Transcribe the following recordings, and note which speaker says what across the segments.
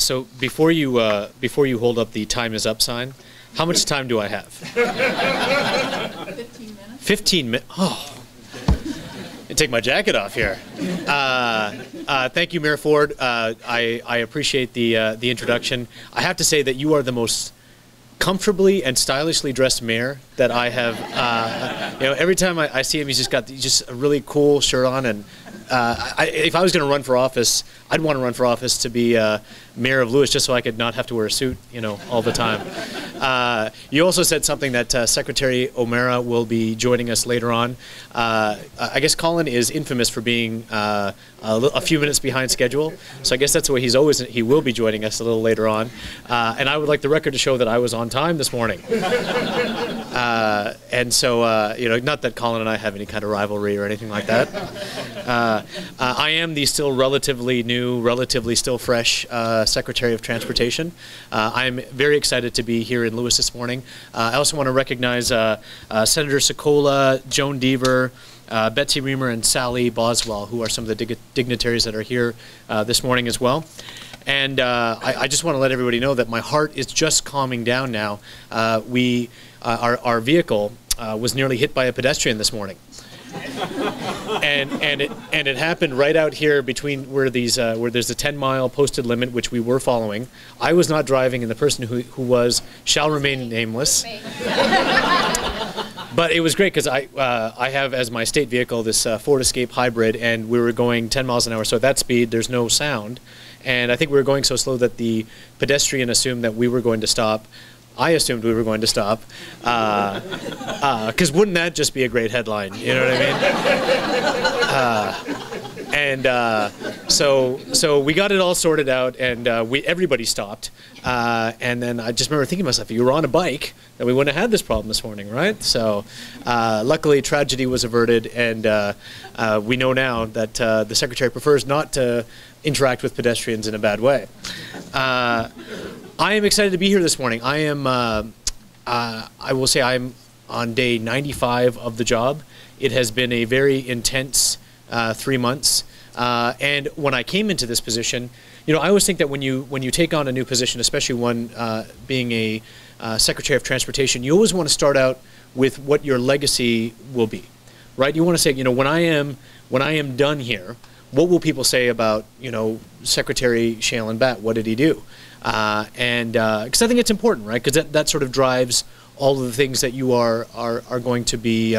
Speaker 1: So before you hold up the time is up sign, how much time do I have?
Speaker 2: 15 minutes.
Speaker 1: 15 minutes. Oh. Take my jacket off here. Thank you, Mayor Ford. I appreciate the introduction. I have to say that you are the most comfortably and stylishly dressed mayor that I have. Every time I see him, he's just got a really cool shirt on. And if I was going to run for office, I'd want to run for office to be mayor of Lewes, just so I could not have to wear a suit, all the time. You also said something that Secretary O'Mara will be joining us later on. I guess Collin is infamous for being a few minutes behind schedule, so I guess that's why he will be joining us a little later on. And I would like the record to show that I was on time this morning. And so, not that Collin and I have any kind of rivalry or anything like that. I am the still relatively new, relatively still fresh Secretary of Transportation. I'm very excited to be here in Lewes this morning. I also want to recognize Senator Sokola, Joan Deaver, Betsy Reamer, and Sally Boswell, who are some of the dignitaries that are here this morning as well. And I just want to let everybody know that my heart is just calming down now. Our vehicle was nearly hit by a pedestrian this morning. and it happened right out here between where there's a 10-mile posted limit, which we were following. I was not driving, and the person who was shall remain nameless. But it was great because I have as my state vehicle this Ford Escape hybrid, and we were going 10 miles an hour. So at that speed, there's no sound, and I think we were going so slow that the pedestrian assumed that we were going to stop. I assumed we were going to stop, because wouldn't that just be a great headline? You know what I mean? So we got it all sorted out, and everybody stopped. And then I just remember thinking to myself, if you were on a bike, then we wouldn't have had this problem this morning, right? So luckily, tragedy was averted, and we know now that the Secretary prefers not to interact with pedestrians in a bad way. I am excited to be here this morning. I am, I will say I'm on day 95 of the job. It has been a very intense 3 months. And when I came into this position, I always think that when you take on a new position, especially one being a Secretary of Transportation, you always want to start out with what your legacy will be, right? You want to say, when I am done here, what will people say about, Secretary Shailen Bhatt? What did he do? Because I think it's important, right? Because that sort of drives all of the things that you are going to be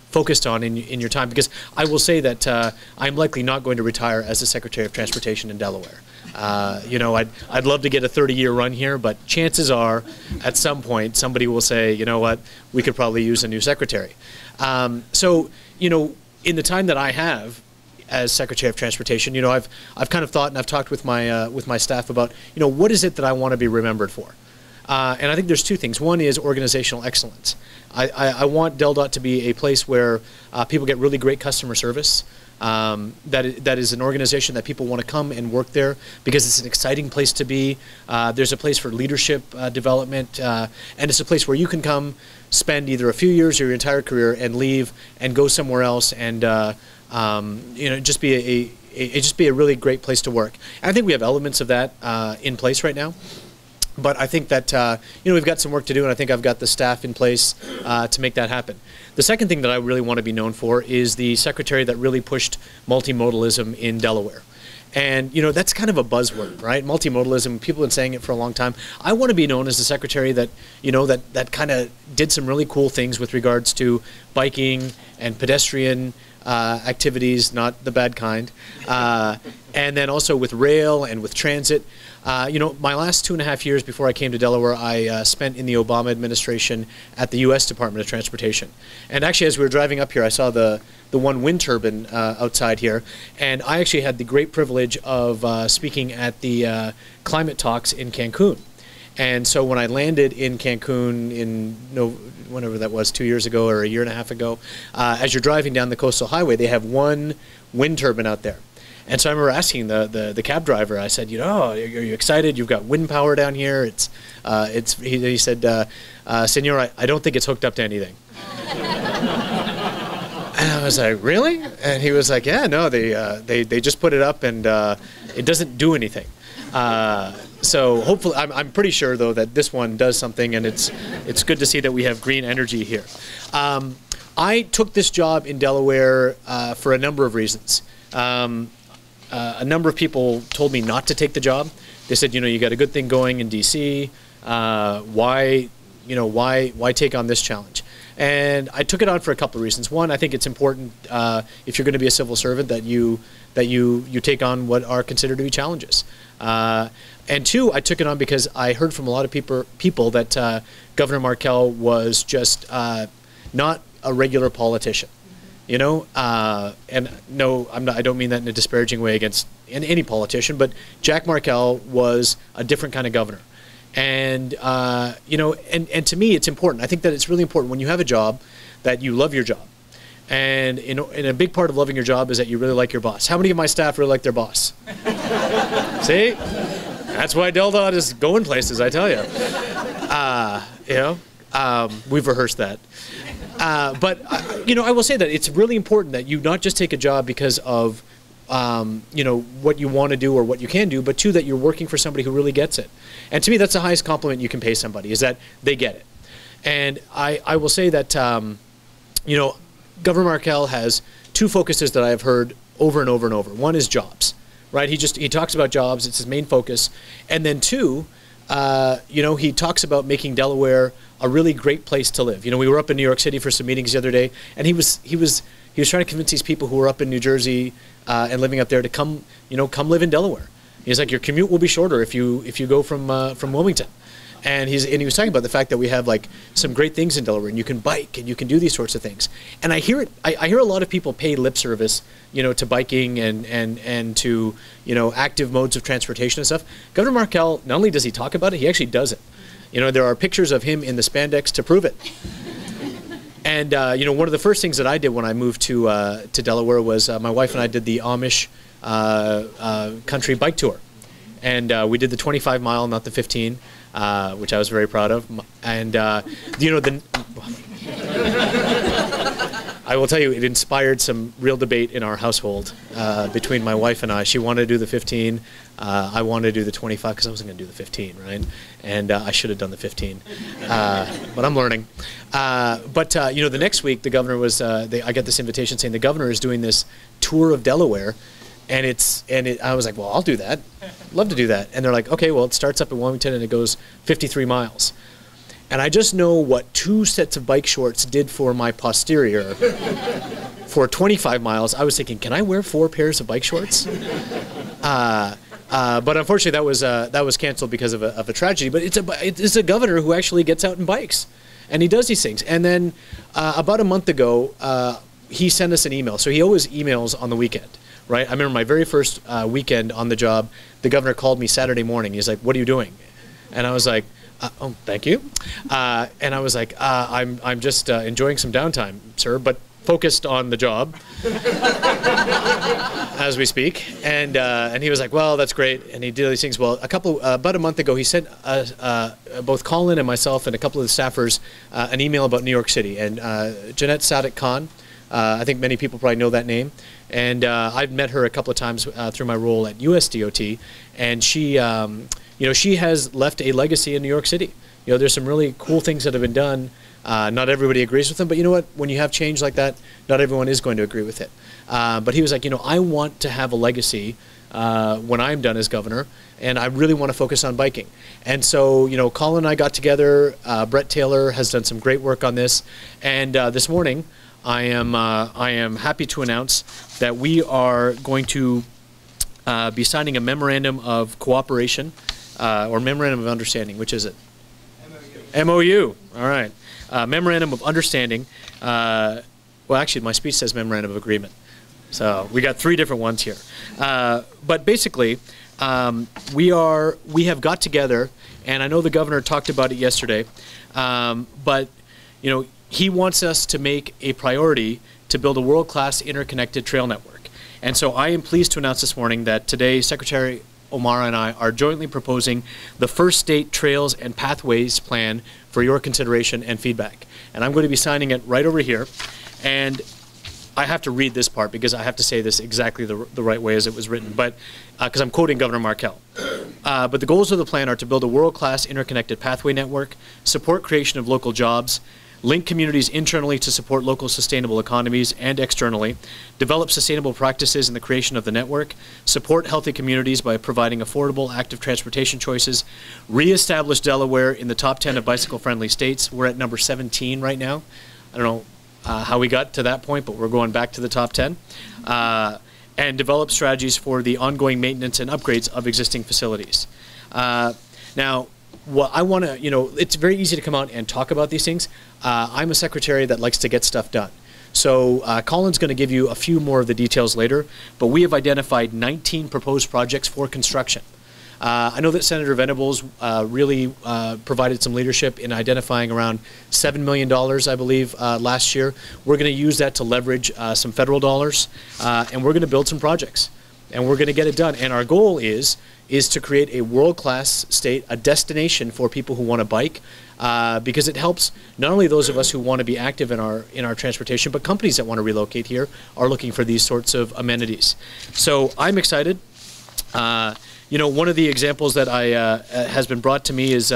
Speaker 1: focused on in your time. Because I will say that I'm likely not going to retire as the Secretary of Transportation in Delaware. I'd love to get a 30-year run here, but chances are, at some point, somebody will say, you know what, we could probably use a new secretary. So, in the time that I have as Secretary of Transportation, I've kind of thought, and I've talked with my staff about, what is it that I want to be remembered for? And I think there's two things. One is organizational excellence. I want DelDOT to be a place where people get really great customer service. That is an organization that people want to come and work there because it's an exciting place to be. There's a place for leadership development, and it's a place where you can come, spend either a few years or your entire career, and leave and go somewhere else, and just be a really great place to work. And I think we have elements of that in place right now. But I think that we've got some work to do, and I think I've got the staff in place to make that happen. The second thing that I really want to be known for is the secretary that really pushed multimodalism in Delaware. And that's kind of a buzzword, right? Multimodalism. People have been saying it for a long time. I want to be known as the secretary that that kind of did some really cool things with regards to biking and pedestrian activities, not the bad kind, and then also with rail and with transit. My last 2.5 years before I came to Delaware, I spent in the Obama administration at the U.S. Department of Transportation. And actually, as we were driving up here, I saw the one wind turbine outside here, and I actually had the great privilege of speaking at the climate talks in Cancun. And so when I landed in Cancun whenever that was, 2 years ago or a year and a half ago, as you're driving down the coastal highway, they have one wind turbine out there. And so I remember asking the cab driver, I said, are you excited? You've got wind power down here. He said, Senor, I don't think it's hooked up to anything. And I was like, really? And he was like, yeah, no, they just put it up, and it doesn't do anything. So hopefully, I'm pretty sure though that this one does something, and it's good to see that we have green energy here. I took this job in Delaware for a number of reasons. A number of people told me not to take the job. They said, you know, you got a good thing going in DC. Why take on this challenge? And I took it on for a couple of reasons. One, I think it's important if you're going to be a civil servant that you take on what are considered to be challenges. And two, I took it on because I heard from a lot of people that Governor Markell was just not a regular politician. You know, and no, I don't mean that in a disparaging way against any politician, but Jack Markell was a different kind of governor. And, you know, and to me, it's important. I think that it's really important when you have a job that you love your job. And a big part of loving your job is that you really like your boss. How many of my staff really like their boss? See? That's why DelDOT is going places, I tell you. You know, we've rehearsed that. But, you know, I will say that it's really important that you not just take a job because of, you know, what you want to do or what you can do, but two, that you're working for somebody who really gets it. And to me, that's the highest compliment you can pay somebody, is that they get it. And I will say that, you know, Governor Markell has two focuses that I've heard over and over and over. One is jobs, right? He talks about jobs. It's his main focus. And then two, you know, he talks about making Delaware a really great place to live. You know, we were up in New York City for some meetings the other day, and he was trying to convince these people who were up in New Jersey and living up there to come live in Delaware. He's like, your commute will be shorter if you go from Wilmington. And he was talking about the fact that we have like some great things in Delaware, and you can bike and you can do these sorts of things. And I hear a lot of people pay lip service, you know, to biking and to, you know, active modes of transportation and stuff. Governor Markell, not only does he talk about it, he actually does it. You know, there are pictures of him in the spandex to prove it. And you know, one of the first things that I did when I moved to Delaware was my wife and I did the Amish country bike tour, and we did the 25 mile, not the 15. Which I was very proud of, and you know, I will tell you, it inspired some real debate in our household between my wife and I. She wanted to do the 15, I wanted to do the 25 because I wasn't going to do the 15, right? And I should have done the 15, but I'm learning. But you know, the next week the governor was. I got this invitation saying the governor is doing this tour of Delaware. And I was like, well, I'll do that. Love to do that. And they're like, okay, well, it starts up in Wilmington and it goes 53 miles. And I just know what 2 sets of bike shorts did for my posterior. For 25 miles, I was thinking, can I wear 4 pairs of bike shorts? But unfortunately, that was canceled because of a tragedy. But it's a governor who actually gets out and bikes, and he does these things. And then about a month ago, he sent us an email. So he always emails on the weekend. Right? I remember my very first weekend on the job, the governor called me Saturday morning. He's like, what are you doing? And I was like, oh, thank you. And I was like, I'm just enjoying some downtime, sir, but focused on the job as we speak. And he was like, well, that's great. And he did these things. Well, about a month ago, he sent both Collin and myself and a couple of the staffers an email about New York City. And Jeanette Sadik Khan, I think many people probably know that name. And I've met her a couple of times through my role at USDOT, and she, you know, she has left a legacy in New York City. You know, there's some really cool things that have been done. Not everybody agrees with them, but you know what? When you have change like that, not everyone is going to agree with it. But he was like, you know, I want to have a legacy when I'm done as governor, and I really want to focus on biking. And so, you know, Collin and I got together. Brett Taylor has done some great work on this, and this morning, I am happy to announce that we are going to be signing a memorandum of cooperation or memorandum of understanding. Which is it? MOU. MOU. All right. Memorandum of understanding. Well, actually, my speech says memorandum of agreement. So we got 3 different ones here. But basically, we have got together, and I know the governor talked about it yesterday. But you know, he wants us to make a priority to build a world-class interconnected trail network. And so I am pleased to announce this morning that today Secretary O'Mara and I are jointly proposing the first state trails and pathways plan for your consideration and feedback. And I'm going to be signing it right over here. And I have to read this part because I have to say this exactly the right way as it was written, but because I'm quoting Governor Markell. But the goals of the plan are to build a world-class interconnected pathway network, support creation of local jobs, link communities internally to support local sustainable economies and externally, develop sustainable practices in the creation of the network, support healthy communities by providing affordable, active transportation choices, reestablish Delaware in the top 10 of bicycle-friendly states. We're at number 17 right now. I don't know how we got to that point, but we're going back to the top 10. And develop strategies for the ongoing maintenance and upgrades of existing facilities. Now, what I want to, it's very easy to come out and talk about these things. I'm a secretary that likes to get stuff done. So Collin's going to give you a few more of the details later, but we have identified 19 proposed projects for construction. I know that Senator Venables really provided some leadership in identifying around $7 million, I believe, last year. We're going to use that to leverage some federal dollars, and we're going to build some projects, and we're going to get it done. And our goal is to create a world-class state, a destination for people who want to bike, because it helps not only those of us who want to be active in our transportation, but companies that want to relocate here are looking for these sorts of amenities. So I'm excited. One of the examples that has been brought to me is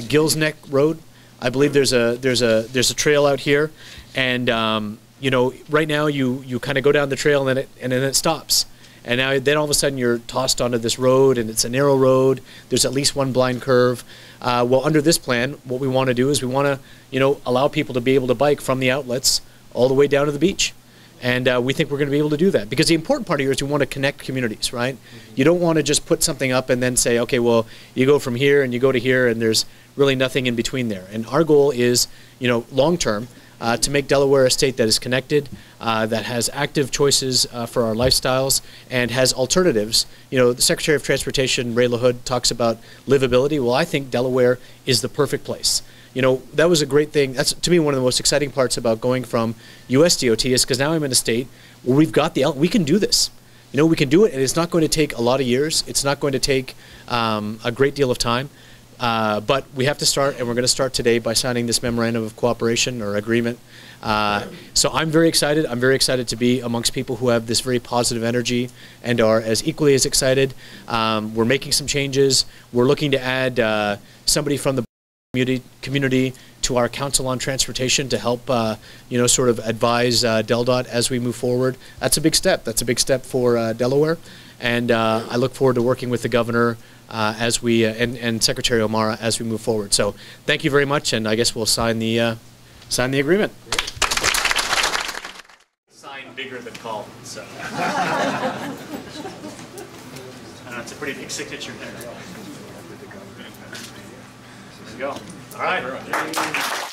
Speaker 1: Gills Neck Road. I believe there's a trail out here, and right now you kind of go down the trail and then it stops, and then all of a sudden you're tossed onto this road, and it's a narrow road. There's at least one blind curve. Well, under this plan, what we want to do is we want to allow people to be able to bike from the outlets all the way down to the beach. And we think we're going to be able to do that, because the important part here is we want to connect communities, right? You don't want to just put something up and then say, okay, well, you go from here and you go to here, and there's really nothing in between there. And our goal is, long term, to make Delaware a state that is connected, that has active choices for our lifestyles, and has alternatives. The Secretary of Transportation, Ray LaHood, talks about livability. Well, I think Delaware is the perfect place. That was a great thing. That's, to me, one of the most exciting parts about going from USDOT is because now I'm in a state where we've got we can do this. We can do it, and it's not going to take a lot of years. It's not going to take a great deal of time. But we have to start, and we're going to start today by signing this Memorandum of Cooperation or Agreement. So I'm very excited. I'm very excited to be amongst people who have this very positive energy and are as equally as excited. We're making some changes. We're looking to add somebody from the community to our Council on Transportation to help, sort of advise DelDOT as we move forward. That's a big step. That's a big step for Delaware, and I look forward to working with the governor as we and Secretary O'Mara as we move forward. So thank you very much, and I guess we'll sign the agreement. Sign bigger than Collin, so I know, it's a pretty big signature there. There we go. All right.